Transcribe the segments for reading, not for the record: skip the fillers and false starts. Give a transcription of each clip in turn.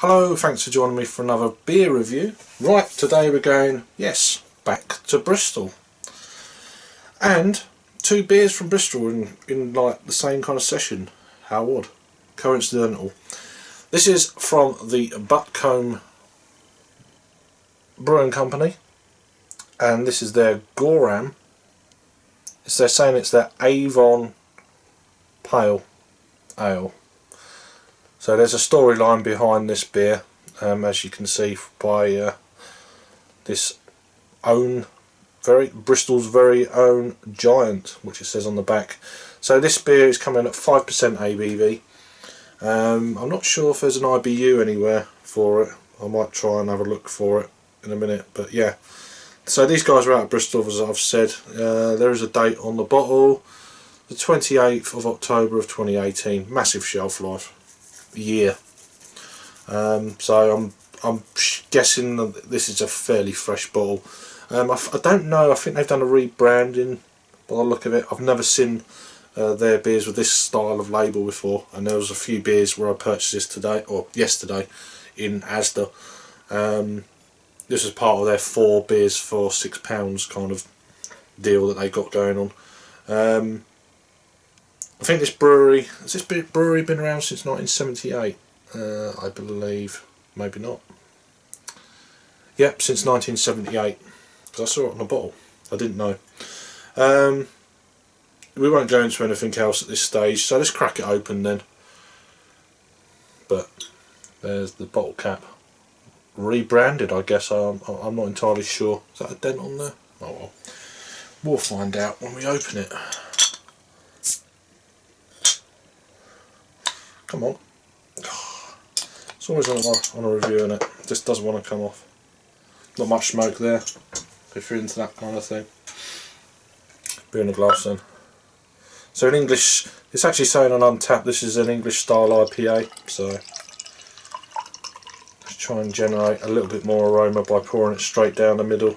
Hello, thanks for joining me for another beer review. Right, today we're going, yes, back to Bristol. And two beers from Bristol in like the same kind of session. How odd. Coincidental. This is from the Butcombe Brewing Company. And this is their Goram. They're saying it's their Avon Pale Ale. So there's a storyline behind this beer, as you can see by this Bristol's very own Giant, which it says on the back. So this beer is coming at 5% ABV. I'm not sure if there's an IBU anywhere for it. I might try and have a look for it in a minute, but yeah. So these guys are out of Bristol, as I've said. There is a date on the bottle, the 28th of October of 2018. Massive shelf life. Year. So I'm guessing that this is a fairly fresh bottle. I don't know, I think they've done a rebranding by the look of it. I've never seen their beers with this style of label before, and there was a few beers where I purchased this today or yesterday in Asda. This is part of their 4 beers for £6 kind of deal that they got going on. I think this brewery, has this brewery been around since 1978? I believe, maybe not. Yep, since 1978, because I saw it on the bottle. I didn't know. We won't go into anything else at this stage, so let's crack it open then. But there's the bottle cap. Rebranded, I guess. I'm not entirely sure. Is that a dent on there? Oh well. We'll find out when we open it. Come on. It's always on a review, and it just doesn't want to come off. Not much smoke there, if you're into that kind of thing. Beer in a glass then. So in English, it's actually saying on Untapped this is an English style IPA, so let's try and generate a little bit more aroma by pouring it straight down the middle.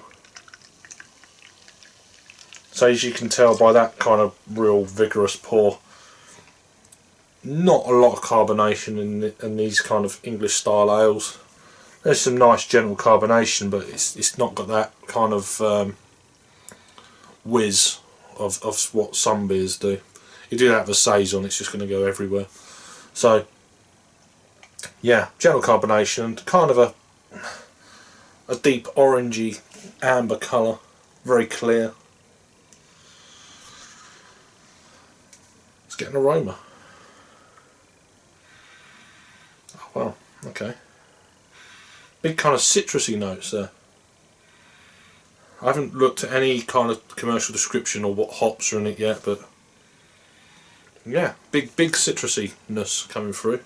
So as you can tell by that kind of real vigorous pour, not a lot of carbonation in these kind of English style ales. There's some nice gentle carbonation, but it's not got that kind of whiz of what some beers do. You do have a saison, it's just going to go everywhere. So yeah, gentle carbonation, kind of a deep orangey amber colour, very clear. Let's get an aroma. Wow, okay. Big kind of citrusy notes there. I haven't looked at any kind of commercial description or what hops are in it yet, but yeah, big citrusiness coming through.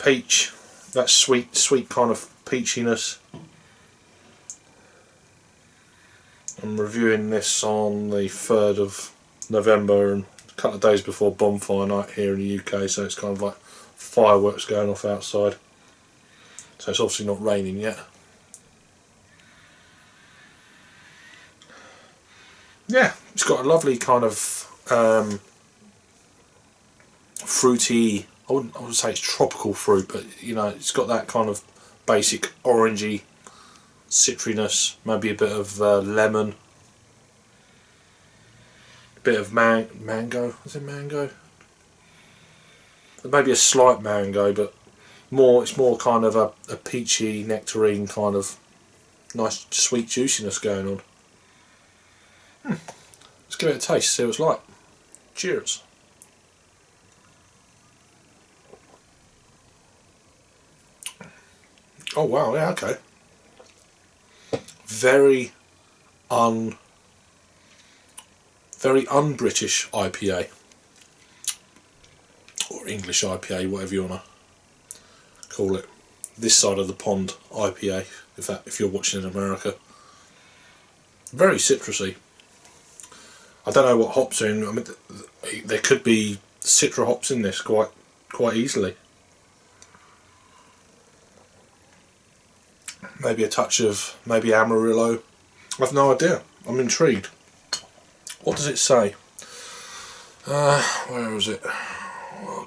Peach, that sweet kind of peachiness. I'm reviewing this on the 3rd of November, and a couple of days before bonfire night here in the UK, so it's kind of like fireworks going off outside. So it's obviously not raining yet. Yeah, it's got a lovely kind of fruity, I wouldn't say it's tropical fruit, but you know, it's got that kind of basic orangey citriness, maybe a bit of lemon. Bit of mango, is it mango? Maybe a slight mango, but it's more kind of a peachy, nectarine kind of nice sweet juiciness going on. Let's give it a taste, see what it's like. Cheers. Oh wow, yeah, okay. Very un-British IPA, or English IPA, whatever you want to call it. This side of the pond IPA, if you're watching in America. Very citrusy. I don't know what hops are in. I mean, there could be citra hops in this quite easily. Maybe a touch of Amarillo. I've no idea. I'm intrigued. What does it say? Where is it?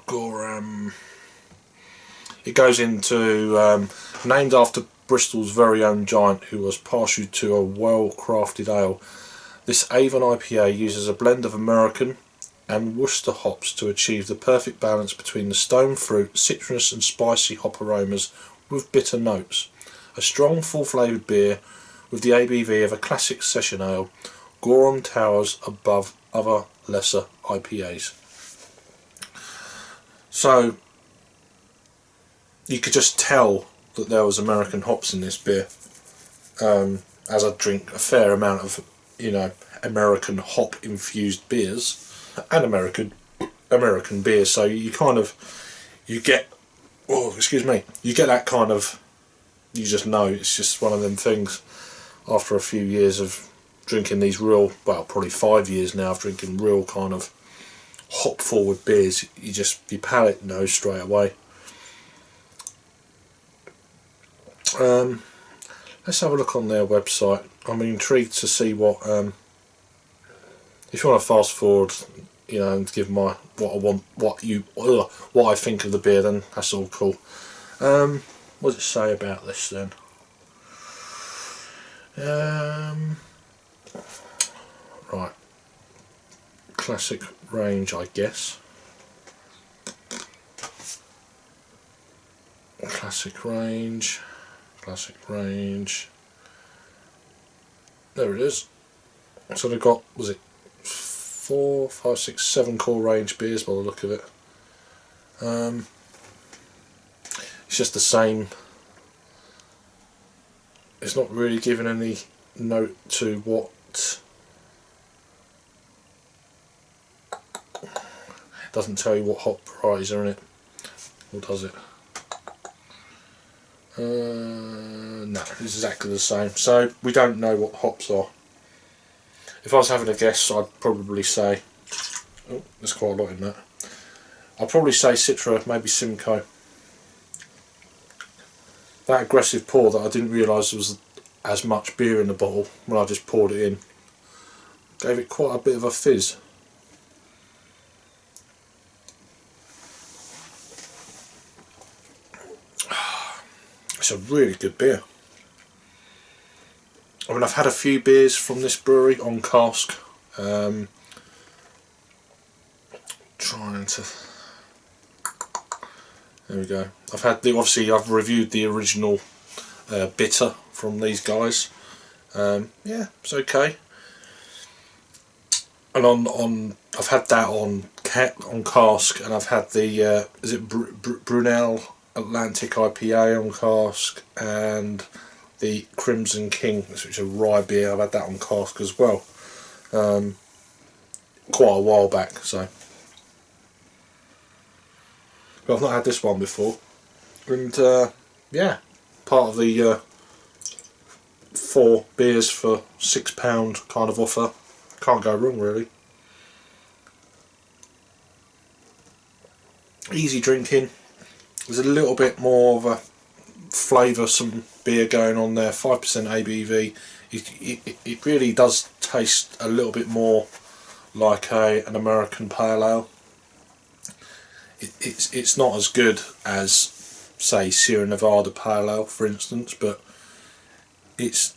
Goram. It goes into named after Bristol's very own giant, who was partial to a well-crafted ale. This Avon IPA uses a blend of American and Worcester hops to achieve the perfect balance between the stone fruit, citrus and spicy hop aromas with bitter notes. A strong, full-flavoured beer with the ABV of a classic session ale, Goram towers above other lesser IPAs. So you could just tell that there was American hops in this beer, as I drink a fair amount of, you know, American hop infused beers and American beers. So you kind of, you get, oh excuse me, you get that kind of, you just know it's just one of them things. After a few years of drinking these real, well, probably 5 years now of drinking real kind of hop forward beers, you just, your palate knows straight away. Let's have a look on their website. I'm intrigued to see what, if you want to fast forward, you know, and give my what I want, what I think of the beer, then that's all cool. What does it say about this then? Right, classic range, I guess. Classic range. There it is. So they've got, was it 4, 5, 6, 7 core range beers by the look of it. It's just the same. It's not really giving any note to what. It doesn't tell you what hop varieties are in it, or does it? No, it's exactly the same. So we don't know what hops are. If I was having a guess, I'd probably say, oh, there's quite a lot in that. I'd probably say Citra, maybe Simcoe. That aggressive pour that I didn't realise there was as much beer in the bottle when I just poured it in, gave it quite a bit of a fizz. It's a really good beer. I mean, I've had a few beers from this brewery on cask. Trying to. There we go. I've had the, obviously I've reviewed the original bitter from these guys. Yeah, it's okay. And on I've had that on cask, and I've had the is it Brunel Atlantic IPA on cask, and the Crimson King, which is a rye beer. I've had that on cask as well, quite a while back. So, but I've not had this one before, and yeah, part of the 4 beers for £6 kind of offer. Can't go wrong, really. Easy drinking. There's a little bit more of a flavoursome beer going on there. 5% ABV. It really does taste a little bit more like an American pale ale. It's not as good as, say, Sierra Nevada pale ale, for instance, but it's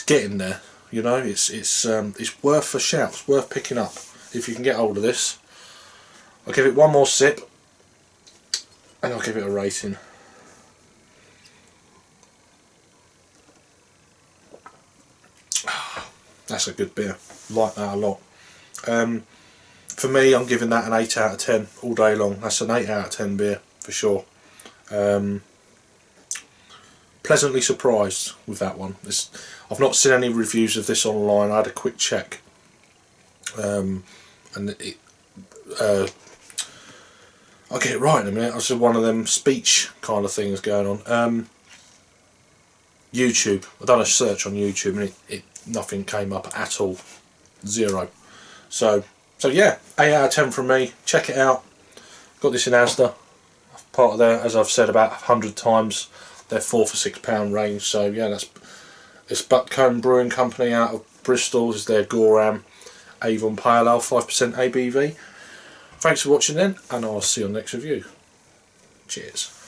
getting there. You know, it's worth a shout. It's worth picking up if you can get hold of this. I'll give it one more sip, and I'll give it a rating. That's a good beer. Like that a lot. For me, I'm giving that an 8 out of 10 all day long. That's an 8 out of 10 beer for sure. Pleasantly surprised with that one. I've not seen any reviews of this online. I had a quick check, and I'll get it right in a minute. I said one of them speech kind of things going on. YouTube. I've done a search on YouTube, and nothing came up at all. 0. So yeah, 8 out of 10 from me. Check it out. Got this in Asda. Part of their, as I've said about 100 times, their 4 for £6 range. So yeah, it's Butcombe Brewing Company out of Bristol. This is their Goram Avon Pale Ale, 5% ABV. Thanks for watching then, and I'll see you on the next review. Cheers.